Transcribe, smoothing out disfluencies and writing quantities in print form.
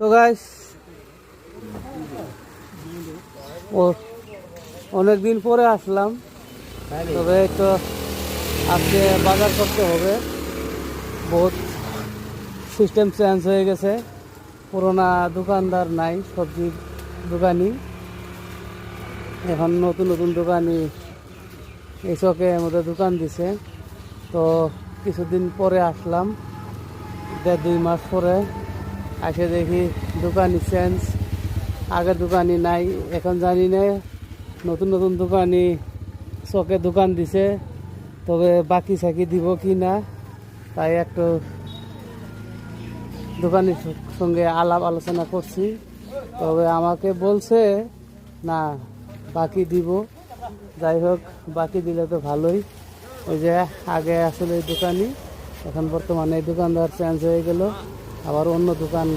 তো গাইস অনেকদিন পরে আসলাম, তবে তো আজকে বাজার করতে হবে। বহুত সিস্টেম চেঞ্জ হয়ে গেছে, পুরোনা দোকানদার নাই, সবজির দোকানি এখন নতুন নতুন দোকানি এই চকে আমাদের দোকান দিছে। তো কিছুদিন পরে আসলাম, 1.5-2 মাস পরে এসে দেখি দোকানি চেঞ্জ, আগের দোকানি নাই। এখন জানি না নতুন নতুন দোকানি চকে দোকান দিছে, তবে বাকি সাকি দিব কি না, তাই একটু দোকানির সঙ্গে আলাপ আলোচনা করছি। তবে আমাকে বলছে না বাকি দিব, যাই হোক বাকি দিলে তো ভালোই। ওই যে আগে আসলে দোকানি, এখন বর্তমানে দোকানদার চেঞ্জ হয়ে গেল, আবার অন্য দোকান